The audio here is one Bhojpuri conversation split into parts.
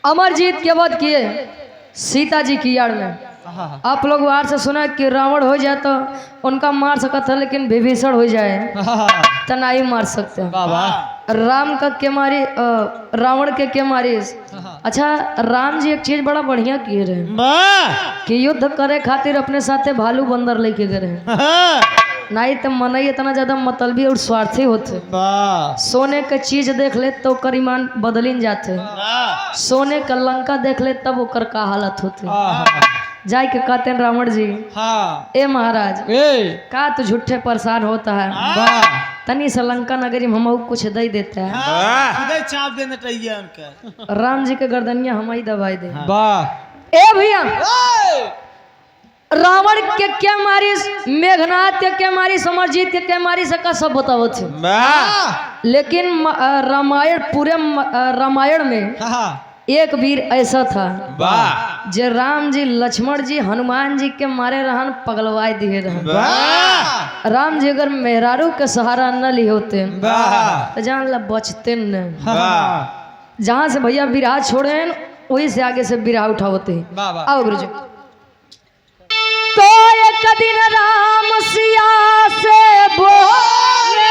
अमरजीत के वध किए सीता जी की याद में। आप लोग बाहर से सुना कि रावण हो जाए तो उनका मार सकता था, लेकिन विभीषण हो जाए तो नहीं मार सकते। राम का के मारी रावण के मारी। अच्छा, राम जी एक चीज बड़ा बढ़िया किए रहे कि युद्ध करे खातिर अपने साथे भालू बंदर लेके गए रहे। नहीं तो मन ही इतना ज्यादा मतलबी और स्वार्थी होते। सोने के चीज देख ले तो ओकर ईमान बदलिन जाते। सोने का लंका देख ले तब ओकर का हालत होते। जाय के कहते रावण जी, ए महाराज का तो झूठे परेशान होता है, तनी से लंका नगरी में हम कुछ दे देता है। चाप देना चाहिए उनका। राम जी के गर्दनिया हम ही दबाई दे। ए भैया, रावण के मारी, मेघनाथ के मारी, समरजीत के मारी सका सब बताओ थे। लेकिन रामायण पूरे रामायण में एक वीर ऐसा था जे राम जी, लक्ष्मण जी, हनुमान जी के मारे रहन पगलवाई दिए रहन। राम जी अगर मेहरारू के सहारा न लिए होते तो जान ला बचते न। जहाँ से भैया बिराह छोड़े वही से आगे से बिराह उठाते हैं। आओ गुरुजी। तो एक दिन राम सिया से बोले,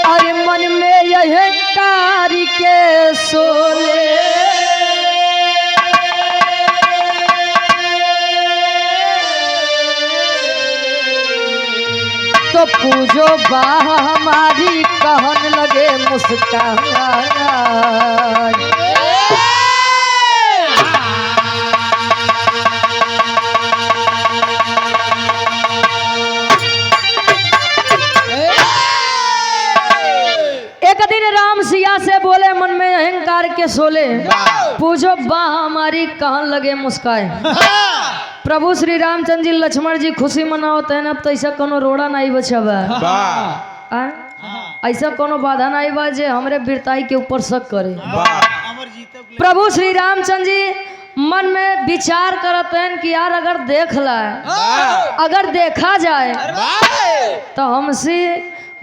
अरे मन में यह कारी के सोले, तो पूजो बा हमारी कहन लगे मुस्कान। एक दिन राम सिया से बोले मन में अहंकार के सोले, पूजो बा हमारी कहन लगे मुस्काए। प्रभु श्री रामचंद्र जी लक्ष्मण जी खुशी मनाते हैं। अब तो ऐसा कोनो रोड़ा नहीं बचा बा, ऐसा कोनो बाधा नहीं बा जे हमरे वीरताई के ऊपर शक करे। प्रभु श्री रामचंद्र जी मन में विचार करते हैं कि यार अगर देख लाए, अगर देखा जाए तो हमसे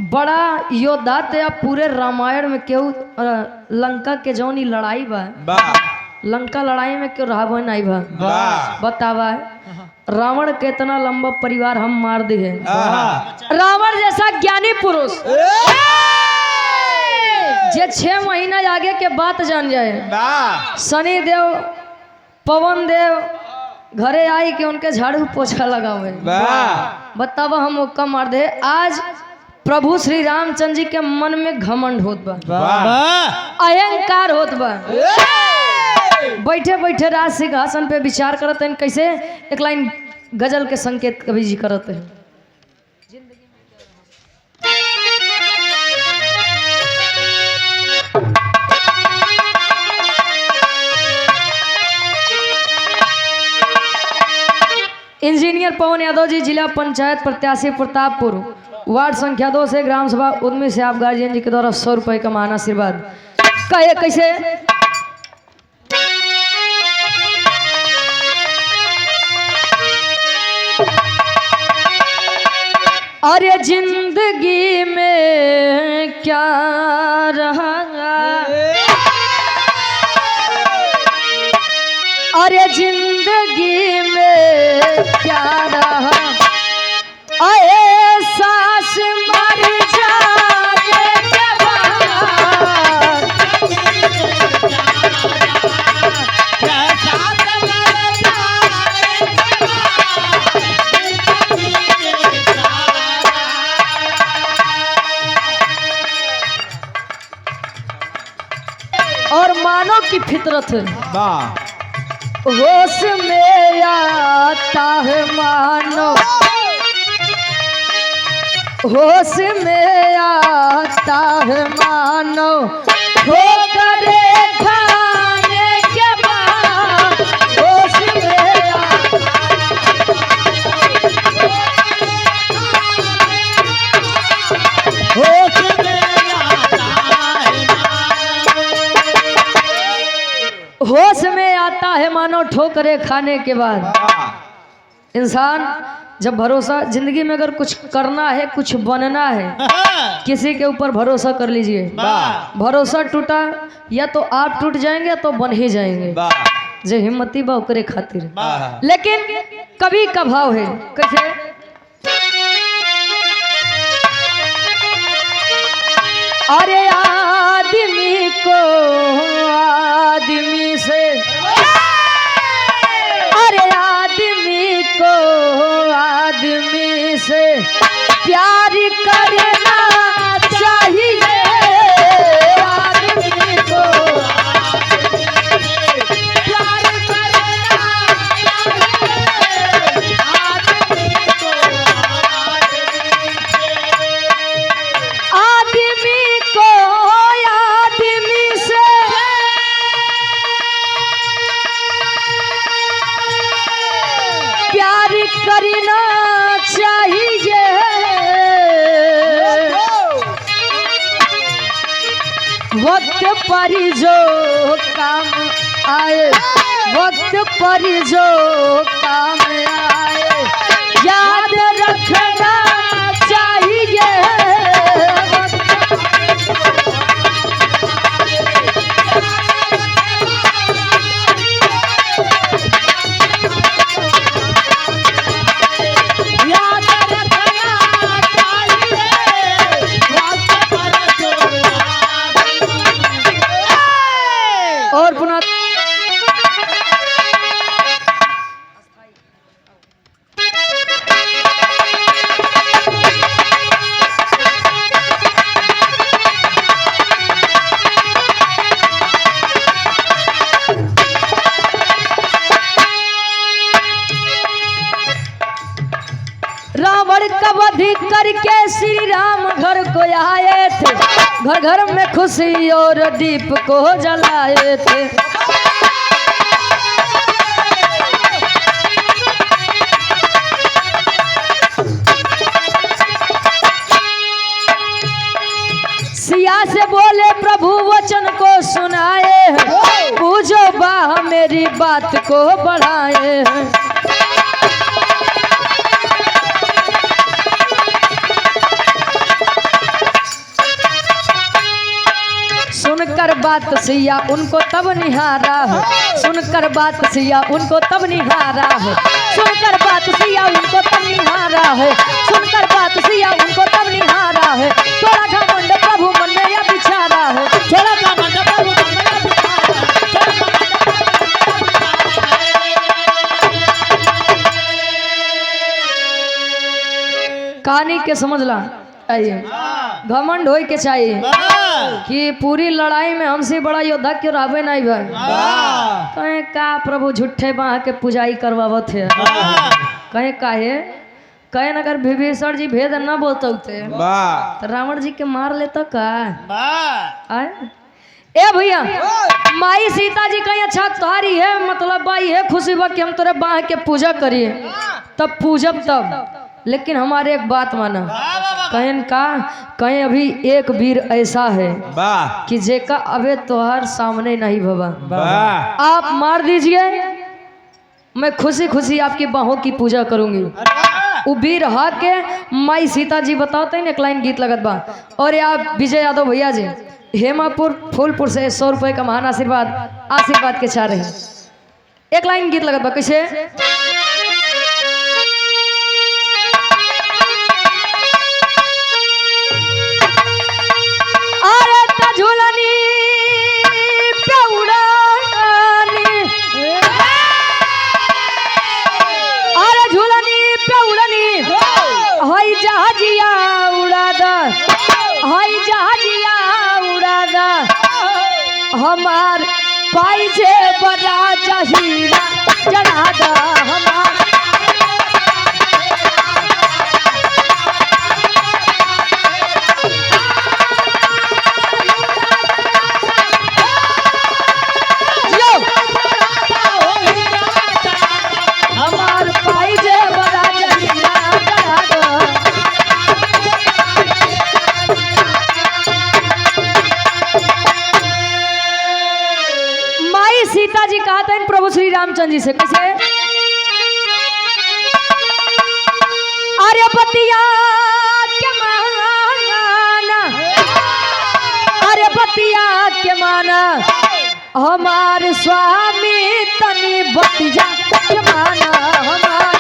बड़ा योद्धा थे पूरे रामायण में केहू लंका के जौनी लड़ाई बा, लंका लड़ाई में क्यों रावण नहीं बा बतावा। रावण के इतना लंबा परिवार हम मार दिए। रावण जैसा ज्ञानी पुरुष जे 6 महीना आगे के बात जान जाए। शनि देव, पवन देव घरे आई कि उनके झाड़ू पोछा लगावे बतावा, हम ओका मार दे। आज प्रभु श्री रामचंद्र जी के मन में घमंड होत बा, अहंकार होत बा। बैठे बैठे राज सिंहासन पे विचार करते हैं। कैसे? एक लाइन गजल के संकेत कवि जी करते हैं। इंजीनियर पवन यादव जी, जिला पंचायत प्रत्याशी प्रतापपुर, वार्ड संख्या 2 से, ग्राम सभा उद्मी से आप गार्जियन जी के द्वारा 100 रुपए का महान आशीर्वाद। कहे कैसे? अरे जिंदगी में क्या रहा, अरे जिंदगी में क्या रहा, अरे सांस मर जाए और मानव की फितरत होश में आता है मानो, होश में आता है मानो, ठोकर खाने के बाद होश में होश में आता है मानो, ठोकरे खाने के बाद। इंसान जब भरोसा जिंदगी में अगर कुछ करना है, कुछ बनना है, किसी के ऊपर भरोसा कर लीजिए। भरोसा टूटा या तो आप टूट जाएंगे या तो बन ही जाएंगे। जे हिम्मती बा ओकरे खातिर। लेकिन कभी का भाव है कैसे, अरे आदमी को आदमी से, अरे आदमी को आदमी से प्यार करना चाहिए। आदमी को प्यार करना चाहिए। आदमी को आदमी से प्यार करना चाहिए। वक्त पर जो काम आए, वक्त पर जो काम आए, याद रखना चाहिए। और पुनः रावण का वध करके श्री राम घर को आए थे। घर घर में खुशी और दीप को जलाए थे। सिया से बोले प्रभु वचन को सुनाए, पूजो बाह मेरी बात को बढ़ाए। सुनकर बात सिया उनको तब निहारा है, सुनकर बात सिया उनको तब निहारा है, सुनकर बात सिया उनको तब निहारा है, सुनकर बात सिया उनको तब निहारा है। थोड़ा घमंड प्रभु मन में या बिचारा है, थोड़ा घमंड प्रभु मन में या बिचारा है। कहानी के समझला चाहिए, घमंड होए के चाहिए कि पूरी लड़ाई में हमसे बड़ा योद्धा क्यों रावे नहीं भाई। कहे का प्रभु झूठे बाह के पुजाई करवावत है। कहे काहे, कहे अगर विभीषण जी भेद न बोलते तो रावण जी के मार लेता का। ए भैया माई सीता जी कहीं अच्छा तारी है, मतलब बाई है खुशी बा कि हम तेरे बाह के पूजा करिए, तब पूजब तब। लेकिन हमारे एक बात माना, कहें का कहें अभी एक वीर ऐसा है कि जेका अबे तोहार सामने नहीं भवा। आप मार दीजिए, मैं खुशी खुशी आपकी बाहों की पूजा करूंगी। वो वीर हा के माई सीता जी बताते हैं, एक लाइन गीत लगत बा। और आप विजय यादव भैया जी हेमापुर फूलपुर से 100 रुपए का महान आशीर्वाद के चाह रहे हैं। एक लाइन गीत लगत बा कैसे, झूलनी प्यौड़नी, अरे झूलनी प्यौड़नी, हई जहाजिया उड़ादा, हई जहाजिया उड़ादा, हमार पाई जे बड़ा जहीरा जनादा, हमार सीता जी कहते हैं प्रभु श्री रामचंद्र जी से कैसे, अरे बतिया के माना, अरे बतिया के माना हमार स्वामी तनी बतिया के माना हमार।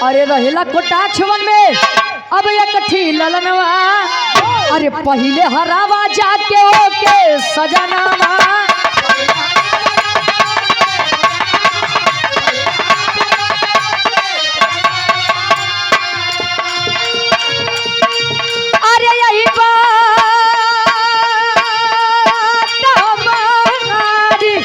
अरे रहेला कोटाक्षवन में अब एक थी ललनवा, अरे पहले हरावा जाके ओके सजनावा। अरे यही बात हमारी,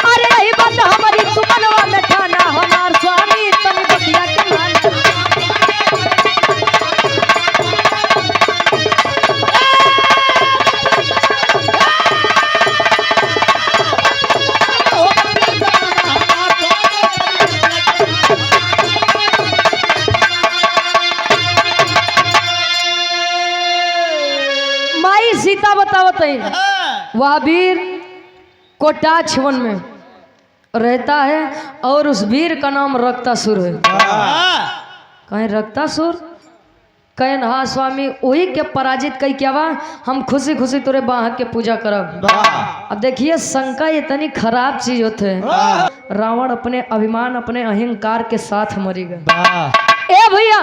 अरे यही बात हमारी सुमनवा में ठाना हमार स्वामी तनी बतिया के माना। माई सीता बतावत है वह वीर कोटाक्षवन में रहता है और उस वीर का नाम रक्तासुर है। कहें रक्तासुर, कहें हाँ स्वामी वही के पराजित कई क्या बा, हम खुशी खुशी तोरे बाह के पूजा करब। अब देखिए शंका इतनी खराब चीज होते है। रावण अपने अभिमान अपने अहंकार के साथ मरी गए। ए भैया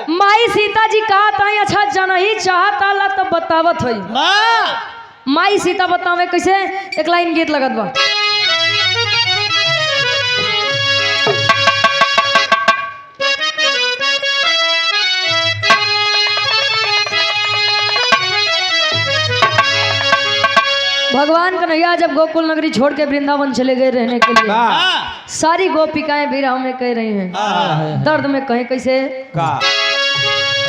माई सीता जी कहा था अच्छा जाना ही चाहता ला तब बतावत है। माई सीता बतावे कैसे, एक लाइन गीत लगत बा। भगवान कन्हैया जब गोकुल नगरी छोड़ के वृंदावन चले गए रहने के लिए, सारी गोपिकाएं विरह में कह रही हैं, दर्द में कहें कैसे।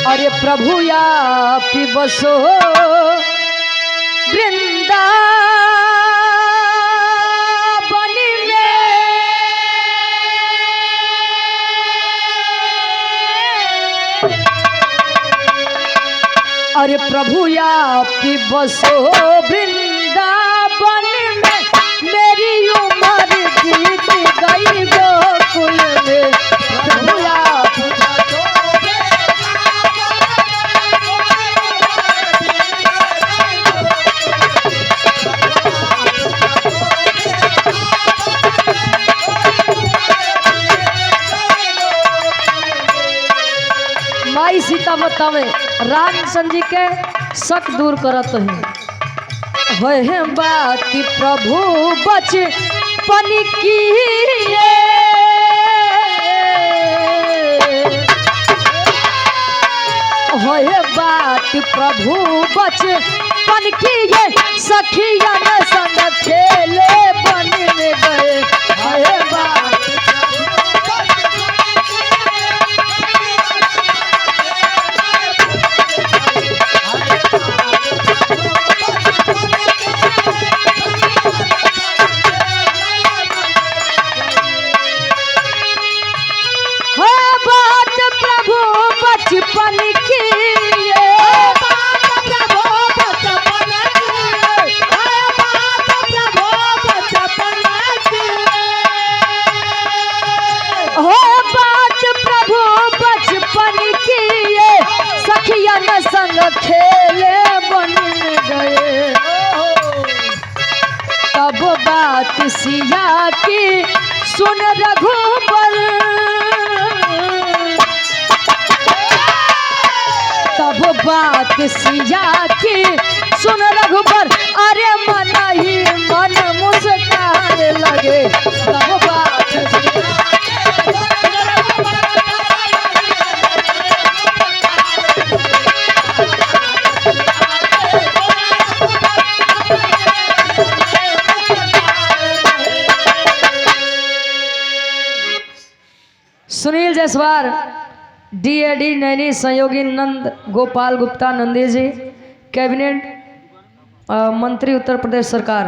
अरे प्रभु या बसो वृंदावन में, अरे प्रभु या बसो वृंदावन में, मेरी उम्र बीत गई गोकुल में। प्रभु या माई सीता बतावे रामचंद्र जी के शक दूर करत है बात प्रभु बचपन की है बात प्रभु बचपन की ये सखियन संग खेले बन गए। है बात बचपन की सखियन संग खेले बन गए। तब बात सिया की सुन रघुबर, तब बात सिया की सुन रघुबर, अरे मन ही मन मुस्कान लगे। तब बात सुनील जायसवाल डीएडी नैनी सहयोगी नंद गोपाल गुप्ता नंदी जी, कैबिनेट मंत्री उत्तर प्रदेश सरकार,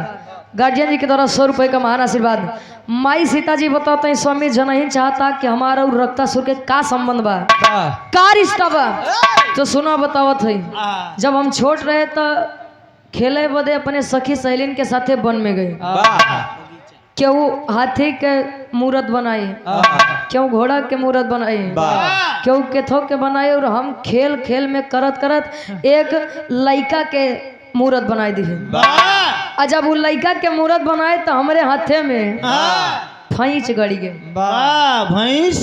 गार्जियन जी के द्वारा 100 रुपए का महान आशीर्वाद। माई सीता जी बताते हैं स्वामी जनहिन चाहता कि हमारा और रक्तासुर के का संबंध बा, का रिश्ता बा। तो सुना बतावत है, जब हम छोट रहे तो खेले बदे अपने सखी सहेलिन के साथे वन में गए। क्यों हाथी के मूर्त बनाए, क्यों घोड़ा के मूर्त बनाए, क्यों केथो के बनाए। और हम खेल खेल में करत करत एक लड़का के मूर्त बनाए दी है। और जब वो लड़का के मूर्त बनाए तो हमारे हाथे में फैंच गड़ी गए। भैंस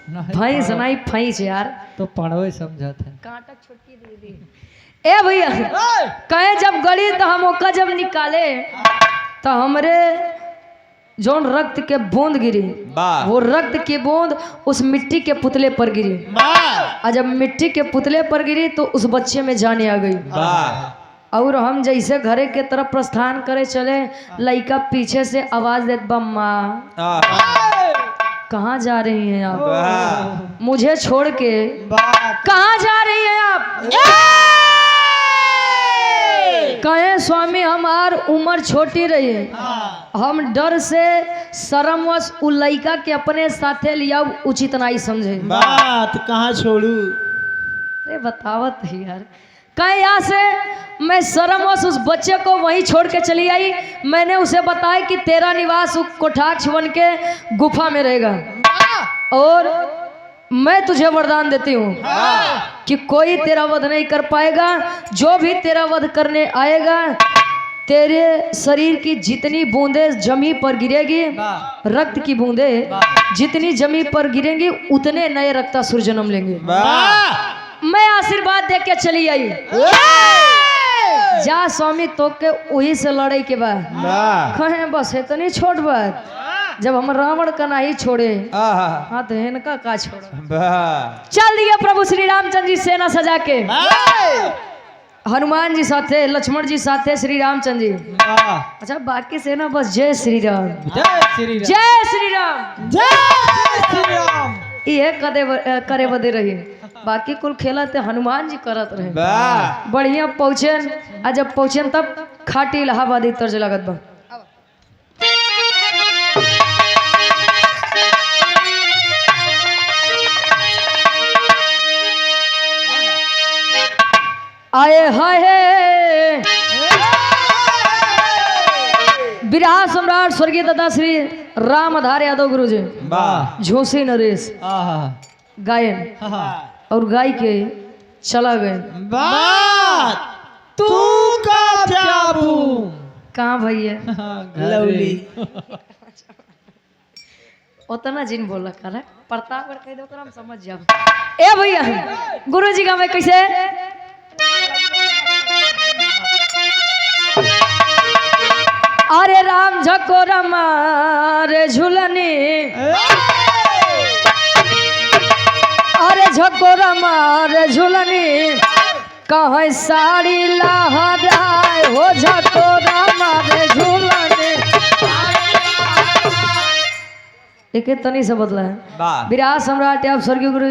भैंस नहीं फैंच यार, तो पढ़वे समझत है। कांटा छोटकी दे दी। ए भैया कहे जब गड़ी तो हम ओका जब निकाले तो हमरे जोन रक्त के बूंद गिरी, वो रक्त की बूंद उस मिट्टी के पुतले पर गिरी। और जब मिट्टी के पुतले पर गिरी तो उस बच्चे में जान आ गई। और हम जैसे घरे के तरफ प्रस्थान करे चले, लड़का पीछे से आवाज देत बा, माँ कहाँ जा रही हैं आप, मुझे छोड़ के कहाँ जा रही हैं आप। कहे स्वामी हमार उम्र छोटी रही है, हम डर से शर्मवश उ लड़का के अपने साथे लिया उचित नहीं समझे। बात कहाँ छोड़ू। अरे बतावत है यार। कहे यहाँ से मैं शर्मवश उस बच्चे को वहीं छोड़ के चली आई। मैंने उसे बताया कि तेरा निवास कोठाक्ष बन के गुफा में रहेगा और मैं तुझे वरदान देती हूँ कि कोई तेरा वध नहीं कर पाएगा। जो भी तेरा वध करने आएगा तेरे शरीर की जितनी बूंदे जमी पर गिरेगी, रक्त की बूंदे जितनी जमी पर गिरेंगी उतने नए रक्तासुर जन्म लेंगे। मैं आशीर्वाद दे के चली आई। जा स्वामी तो के वही से लड़े के बाद कहे बस इतनी छोट बात, जब हम रावण का नहीं छोड़े हाँ तो इनका का छोड़ो। चल दिया प्रभु श्री रामचंद्र जी सेना सजा के, हनुमान जी साथे, लक्ष्मण जी साथे, श्री रामचंद्र जी। अच्छा बाकी सेना बस जय श्री राम, जय श्री राम, जय श्री राम ये करे बदे रही। बाकी कुल खेला थे हनुमान जी करत रहे। बढ़िया पहुँचन, आ जब पहुँचन तब खाटी इलाहाबादी तर्ज लगत बा। आए हाय विराट सम्राट स्वर्गीय दादा श्री रामधार यादव गुरु जी, झोसी नरेश गायन और गाय के चला गए। तू का कहाँ भैया लवली उतना जिन बोला कर प्रताप कह दो हम समझ जाओ। ए भैया गुरु जी का मैं कैसे अरे राम झकोरा मारे झूलनी, अरे झकोरा मारे झूलनी कहे साड़ी लहराए हो झकोरा मारे झूलनी। एक तनी से बदला है। विराट सम्राट आप स्वर्गीय गुरु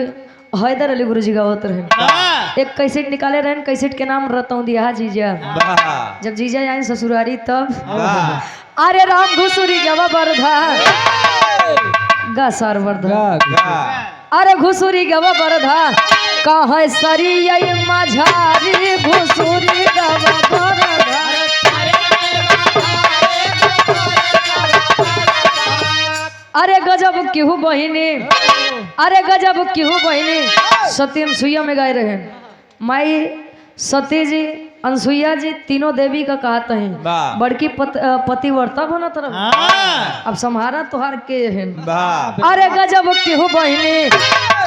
हैदर अली गुरु जी गावत रहे। एक कैसेट निकाले रहे, कैसेट के नाम रतौ दिया जीजा। जब जीजा आए ससुरारी तब अरे राम घुसुरी गवा बरधा गा सार बरधा, अरे घुसुरी गवा बरधा कहे सरी माझारी घुसुरी गवा बरधा। अरे गजब केहू बहिनी, अरे गजब केहू बहिनी सती अनसुईया में गाए रहे। माई सती जी अनसुईया जी तीनों देवी का कहते हैं। बड़की पतिव्रता बना तरफ अब सम्हारा तुहार के है। अरे गजब केहू बहिनी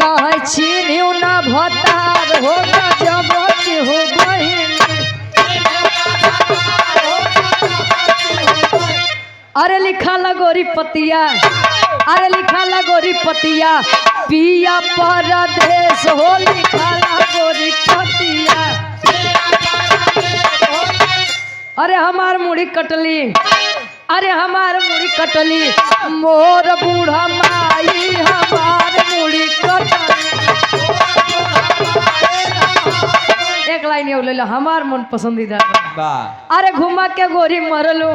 कहे छीनियो ना भतार हो, गजब केहू बहिनी। अरे लिखा लगोरी पतिया, अरे लिखा लगोरी पतिया पिया परदेश हो, लिखा लगोरी पतिया। अरे हमार मुड़ी कटली, अरे हमार मुड़ी कटली मोर बूढ़ा माई हमार मुड़ी कटली। एक एक लाइन ये ले हमार मन पसंदीदा वाह अरे घुमा के गोरी मरलो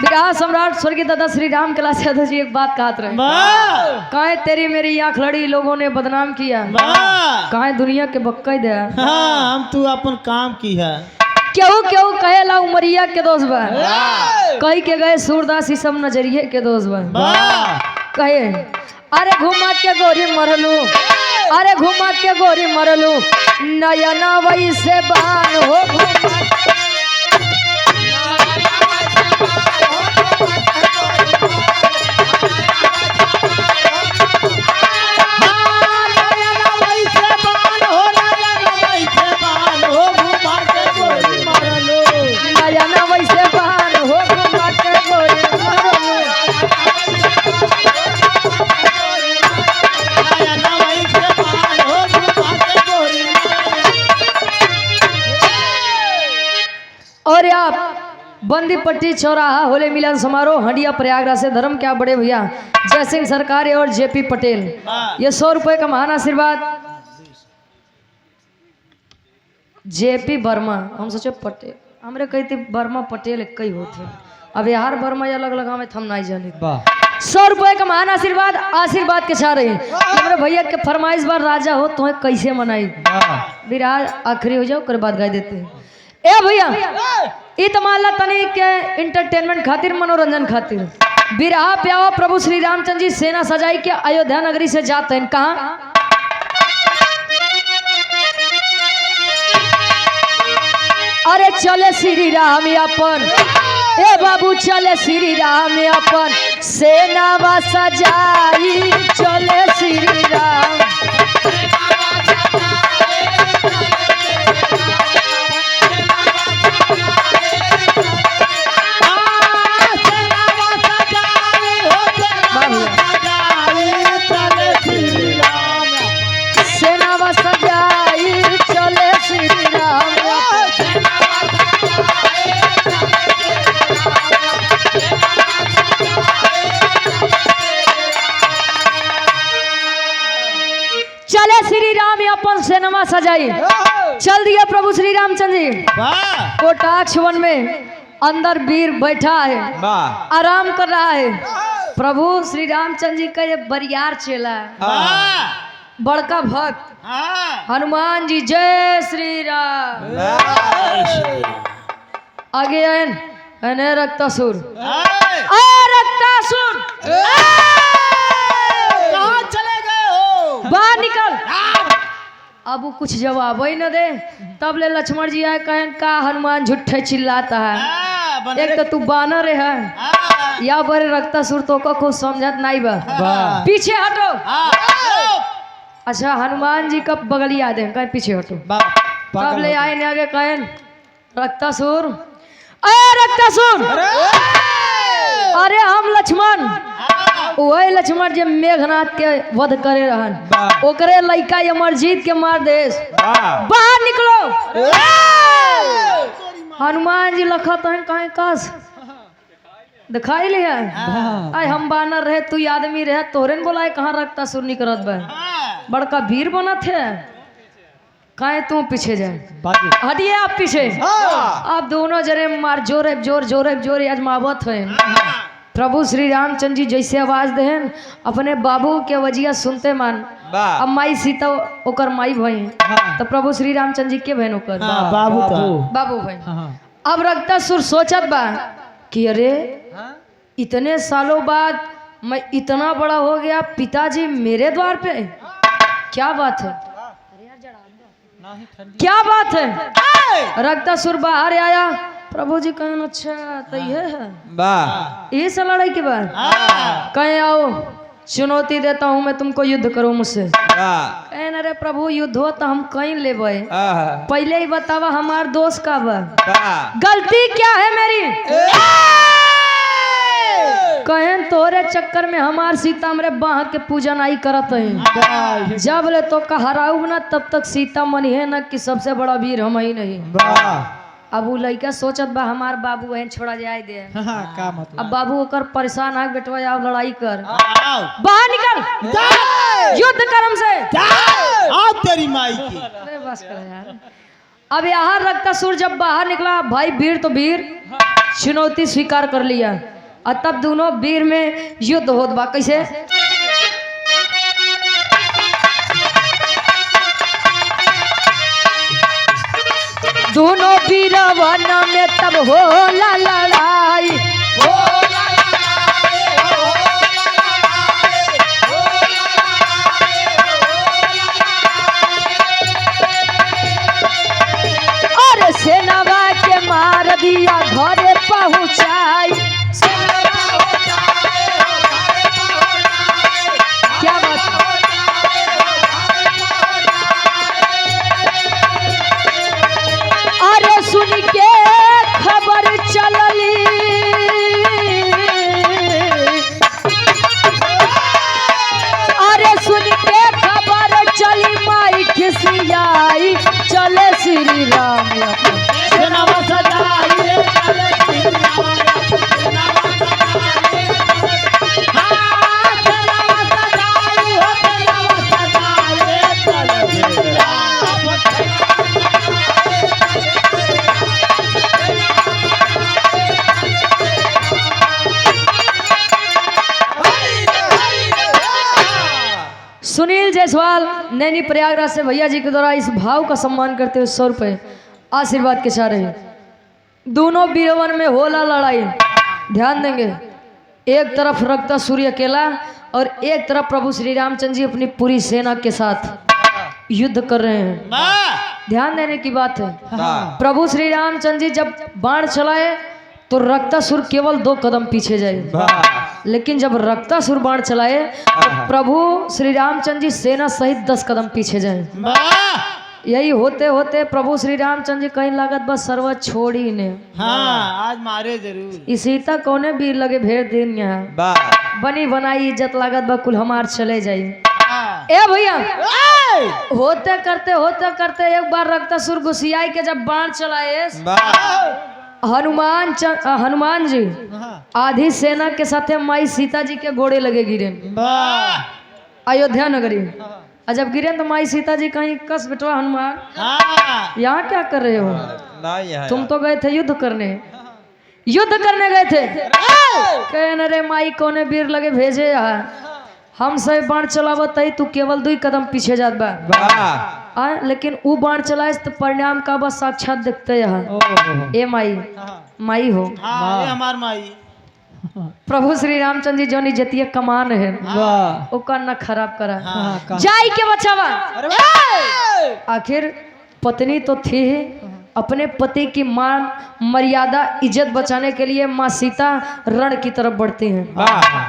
विराट सम्राट स्वर्गीय दादा श्री राम कैलाश यादव जी एक बात कहत रहे वाह काहे तेरी मेरी आंख लड़ी लोगों ने बदनाम किया वाह काहे दुनिया के बक्का दे हाँ हम तू अपन काम की है क्यों क्यों कहे ला उमरिया के दोस्त बा कही के गए सूरदास ही सब नजरिए के दोस्त बा वाह कहे अरे घुमा के गोरी मरलू अरे घुमा के गोरी मरलू नयना वैसे बान हो घुमा नयना वैसे बान हो घुमा के गोरी मरलू और आप बंदीपट्टी चौराहा होले मिलन समारोह हंडिया प्रयागराज से धर्म क्या बड़े भैया जय सिंह सरकार और जेपी पटेल ये 100 रुपए का महान आशीर्वाद जेपी वर्मा हम सोचे पटेल हमरे कहते वर्मा पटेल एक ही होते अब यार वर्मा अलग लगा में हम नहीं जाने वाह 100 रुपए का महान आशीर्वाद आशीर्वाद के चाह रहे हमारे भैया के फरमाइश बार राजा हो तो कैसे मनाई विराज आखिरी हो जाओ कर बाद गाय देते हैं ए भैया ई तमाला तनी के इंटरटेनमेंट खातिर मनोरंजन खातिर बिरहा प्यावा प्रभु श्री रामचंद्र जी सेना सजाई के अयोध्या नगरी से जाते हैं कहाँ अरे चले श्री राम अपन ए बाबू चले श्री राम अपन सेना वा सजाई चले श्री राम सेना वा सजाई चले श्री राम चले श्री राम अपन सेनमा सजाई चल दिया प्रभु श्री रामचंद्र जी वाह कोटाक्ष वन में अंदर वीर बैठा है वाह आराम कर रहा है प्रभु श्री रामचंद्र जी का ये बरियार चेला है वाह बड़का भक्त हाँ हनुमान जी जय श्री राम आगे आए रक्तासुर रक्तासुर कहाँ चले गए हो बाहर निकल अब वो कुछ जवाब ही न दे तब ले लक्ष्मण जी आए कहन का हनुमान झूठे चिल्लाता है एक तो तू बानर है या बड़े रक्तासुर तो को कुछ समझत नहीं बा पीछे हटो अच्छा हनुमान जी का बगलिया दे कहे पीछे हटो तब ले आए ने आगे कहन रक्तासुर अरे रक्तासुर अरे हम लक्ष्मण वही लक्ष्मण जे मेघनाथ के वध करे रहन ओकरे लइका अमरजीत के मार देश बाहर निकलो हनुमान जी लखत हैं कहीं कस दिखाई ले आए हम बानर रहे तू आदमी रहे तोरे ने बोला कहाँ रखता सुर निकलत बा बड़का वीर बना थे काहे तू पीछे जाए हटिए आप पीछे आप दोनों जरे मार जोरे जोर आजमावत है प्रभु श्री रामचंद्र जी जैसे आवाज देहन अपने बाबू के वजिया सुनते मान अब माई सीता ओकर माई भई तो प्रभु श्री रामचंद्र जी के बहन ओकर बाबू भाई अब रक्तासुर सोचत बा कि अरे इतने सालों बाद मैं इतना बड़ा हो गया पिताजी मेरे द्वार पे क्या बात है क्या बात है रक्तासुर बाहर आया प्रभु जी कहन अच्छा तो ये है ये से लड़ाई के बाद कहे आओ चुनौती देता हूँ मैं तुमको युद्ध करो मुझसे कहन अरे प्रभु युद्ध हो तो हम कहीं ले पहले ही बतावा हमार दोस्त का बा गलती क्या है मेरी कहन तोरे चक्कर में हमार सीता हमरे बाह के पूजा नहीं करत है जब ले तो हराऊ ना तब तक सीता मनी है ना कि सबसे बड़ा वीर हम ही नहीं अब वो लड़का सोचत बा हमार बाबू वहीं छोड़ा जाए दे का मतलब अब बाबू ओकर परेशान आ बेटवा आओ लड़ाई कर बाहर निकल युद्ध कर्म से आओ तेरी माई की अरे बस कर यार अब यहाँ रक्तासुर जब बाहर निकला, भाई वीर तो वीर चुनौती स्वीकार कर लिया और तब दोनों वीर में युद्ध होत बा। कैसे? दोनों वीरवन में तब होला लड़ाई, और सेनावा के मार दिया घरे पहुंचाई। क्या बात है? अरे सुन के खबर चलली, अरे सुन के खबर चली माई खिसियाई, चले श्री राम सेनावा सजाई, चले श्री राम। हाँ, सेनावा सजाई हो, सेनावा सजाई, चले श्री राम। सुनील जायसवाल नैनी प्रयागराज से भैया जी के द्वारा इस भाव का सम्मान करते हुए 100 रुपये आशीर्वाद के चाह रहे हैं। दोनों वीरवन में होला लड़ाई, ध्यान देंगे। एक तरफ रक्तासुर अकेला और एक तरफ प्रभु श्री रामचंद्र जी अपनी पूरी सेना के साथ युद्ध कर रहे हैं। ध्यान देने की बात है, प्रभु श्री रामचंद्र जी जब बाण चलाए तो रक्तासुर केवल 2 कदम पीछे जाए, लेकिन जब रक्तासुर बाण चलाए तो प्रभु श्री रामचंद्र जी सेना सहित 10 कदम पीछे जाए। यही होते होते प्रभु श्री रामचंद्र जी कहीं लागत बस सर्व छोड़ी ने। हाँ, आज मारे जरूर। ई सीता कौने भी लगे भेड़ दिन यहाँ बनी बनाई इज्जत लागत बा कुल हमार चले जाई। ए भैया, होते करते एक बार रक्तासुर गुस्सियाई के जब बाण चलाए, हनुमान जी आधी सेना के साथे माई सीता जी के घोड़े लगे गिरे अयोध्या नगरी। और जब गिरे तो माई सीता जी कहीं कस बिटवा हनुमान, यहाँ क्या कर रहे हो? तुम तो गए थे युद्ध करने गए थे। कहने रे माई कोने वीर लगे भेजे यहाँ, हम सब बाण चलावत तई तू केवल 2 कदम पीछे जात बा। लेकिन ऊ बाण चलाए तो परिणाम का बस साक्षात देखते यहाँ। ए माई, माई हो हमार माई। प्रभु श्री रामचंद्र जी जोनी जतिया कमान है ओका न खराब करा जाई के बचावा। आखिर पत्नी तो थी ही, अपने पति की मान मर्यादा इज्जत बचाने के लिए माँ सीता रण की तरफ बढ़ती हैं।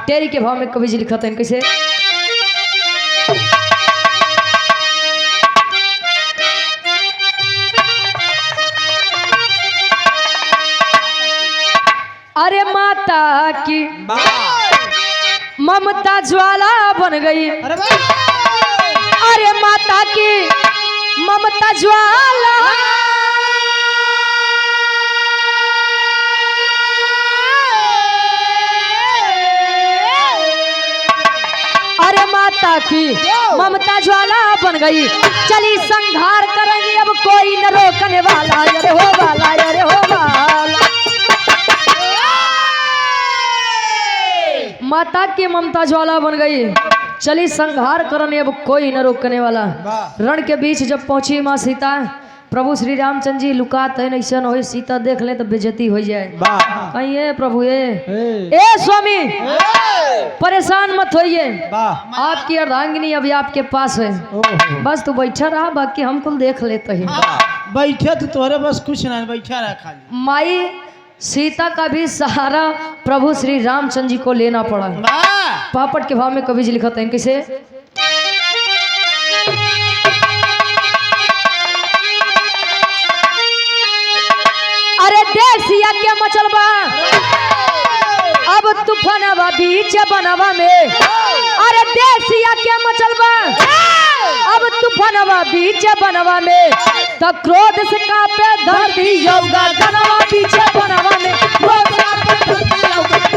तेरी के भाव में कवि जी लिखते हैं कैसे? अरे माता की ममता ज्वाला बन गई, अरे माता की ममता ज्वाला, अरे माता की ममता ज्वाला बन गई, चली संहार करेंगे अब कोई न रोकने वाला। अरे हो वाला, अरे हो वाला। माता की ममता ज्वाला बन गई, चली संहार करने अब कोई न रोकने वाला। रण के बीच जब पहुंची माँ सीता, प्रभु श्री रामचंद्र जी लुकाते हैं ऐसा हो सीता देख ले तो बेइज्जती हो जाए। कहीं है प्रभु ए स्वामी परेशान मत होइए, आपकी अर्धांगिनी अभी आपके पास है, बस तू बैठा रहा, बाकी हम कुल देख लेते हैं। बैठे तो तोरे बस कुछ ना, बैठा रहा खाली। माई सीता का भी सहारा प्रभु श्री रामचंद्र जी को लेना पड़ा। पापड़ के भाव में कवि जी लिखते हैं कैसे? अरे देख सिया क्या मचलबा अब तूफानवा बीच बनवा में, अरे देख सिया क्या मचलबा अब तूफानवा बीच बनवा में, तो क्रोध से कांपे धरती योगा गनवा बीच बनवा में, क्रोध से कांपे धरती योगा गनवा बीच।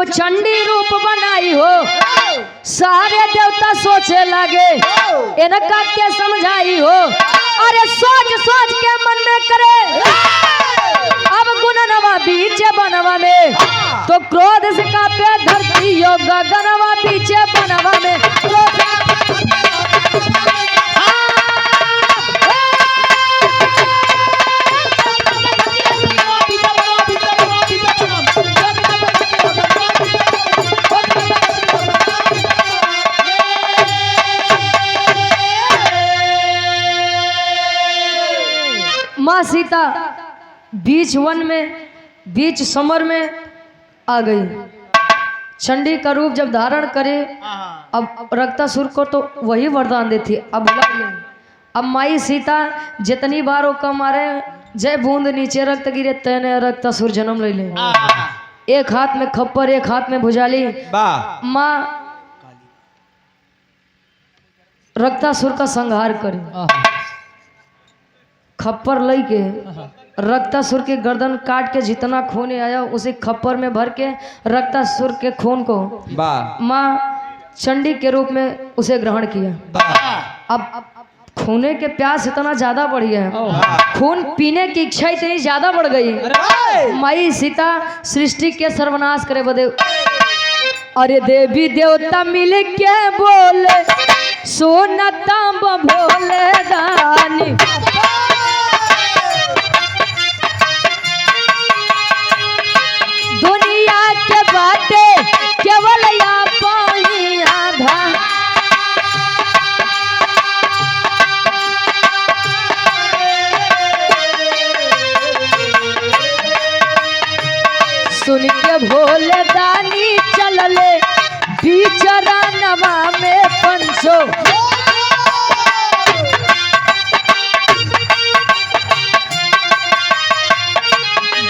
चंडी रूप बनाई हो सारे देवता सोचे लगे इनका क्या समझाई हो। अरे सोच सोच के मन में करे अब गुणनवा बीच बनवा में तो क्रोध से कांपे धरती यो गगनवा पीछे बनवा में माँ सीता बीच वन में बीच समर में आ गई। चंडी का रूप जब धारण करे अब रक्तासुर को तो वही वरदान देती अब अब माई सीता जितनी बार वो कम मारे जय बूंद नीचे रक्त गिरे तैने रक्तासुर जन्म ले ले। एक हाथ में खप्पर एक हाथ में भुजाली माँ रक्तासुर का संहार करे। खप्पर लई के रक्तासुर के गर्दन काट के जितना खून आया उसे खप्पर में भर के रक्तासुर के खून को माँ चंडी के रूप में उसे ग्रहण किया। अब खूने के प्यास इतना ज्यादा बढ़ गया है, खून पीने की इच्छा इतनी ज्यादा बढ़ गई। माई सीता सृष्टि के सर्वनाश करे बदे अरे देवी देवता मिल के बोले सोनता भोले दानी दुनिया के बातें केवल या पानी आधा सुन के भोले दानी चलले बीच रानवा में पंचो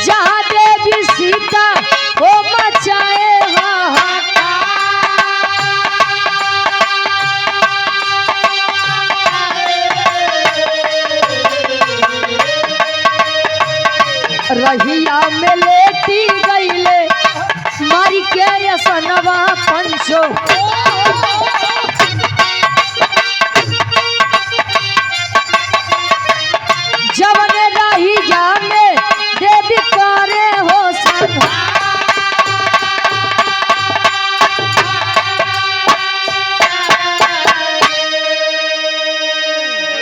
जहाँ देवी सीता वो मचाए रहिया में लेटी गईले मारी के यसनवा पंचो जवन रहिया में देवी करे हो सदा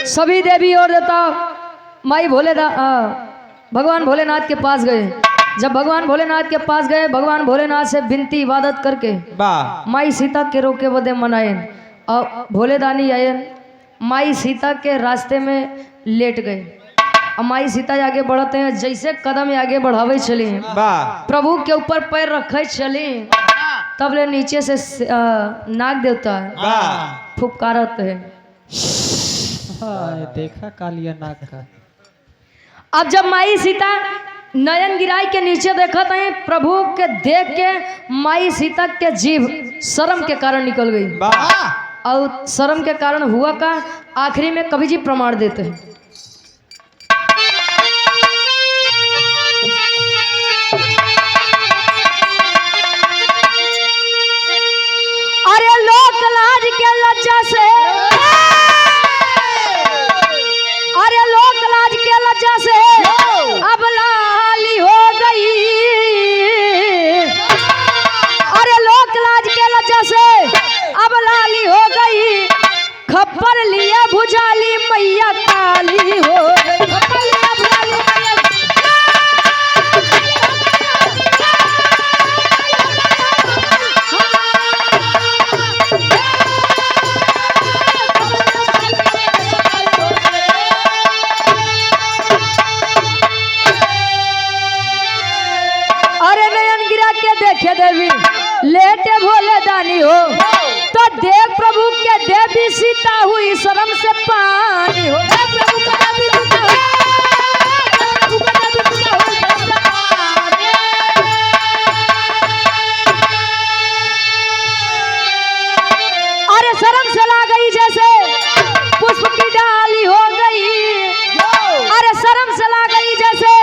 सभी देवी और देवता माई भगवान भोलेनाथ के पास गए। जब भगवान भोलेनाथ के पास गए भगवान भोलेनाथ से विनती इबादत करके माई सीता के रोके बदे मनायन और भोलेदानी आयन माई सीता के रास्ते में लेट गए। अब माई सीता आगे बढ़ते हैं जैसे कदम आगे बढ़ावे चले प्रभु के ऊपर पैर रखे चले तब ले नीचे से नाग देवता फुफकारत है। देखा कालिया नाग का। अब जब माई सीता नयन गिराई के नीचे देखत है प्रभु के देख के माई सीता के जीभ शर्म के कारण निकल गई और शर्म के कारण हुआ का आखिरी में कवि जी प्रमाण देते हैं। अरे लोक लाज के लज्जा से अरे लोक लाज के लज्जा से अब लाली हो गई। अरे लोक लाज के लज्जा से अब लाली हो गई। खप्पर लिए भुजाली मैया काली हो गई। देखे देवी लेटे भोले दानी हो तो देव प्रभु के देवी सीता हुई शर्म से पानी हो। अरे शर्म से ला गई जैसे पुष्प की डाली हो गई। अरे शर्म से ला गई जैसे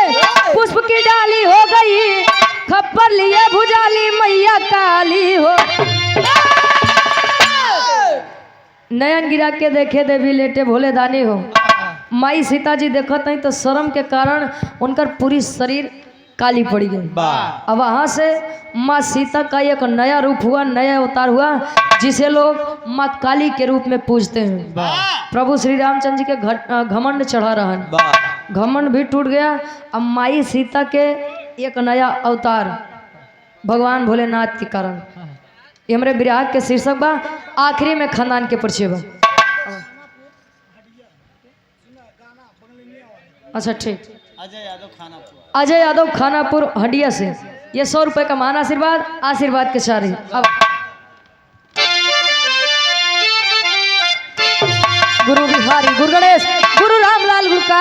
पुष्प की डाली हो गई। खप्पर लिए भुजाली मैया काली हो। नयन गिरा के देखे देवी लेटे भोले दानी हो। माई सीता जी देखत नहीं तो शर्म के कारण उनका पूरी शरीर काली पड़ी गई। अब वहां से माँ सीता का एक नया रूप हुआ, नया अवतार हुआ, जिसे लोग माँ काली के रूप में पूजते हैं। प्रभु श्री रामचंद्र जी के घमंड चढ़ा रहा, घमंड भी टूट गया। अब माई सीता के एक नया अवतार भगवान भोलेनाथ के कारण। ये हमारे विराग के शीर्षक बा, आखिरी में खानदान के परिचय बा। अच्छा ठीक, अजय यादव खानापुर हडिया से ये 100 रुपए का मान आशीर्वाद, आशीर्वाद के सारे। अब गुरु बिहारी, गुरु गणेश, गुरु रामलाल गुरु का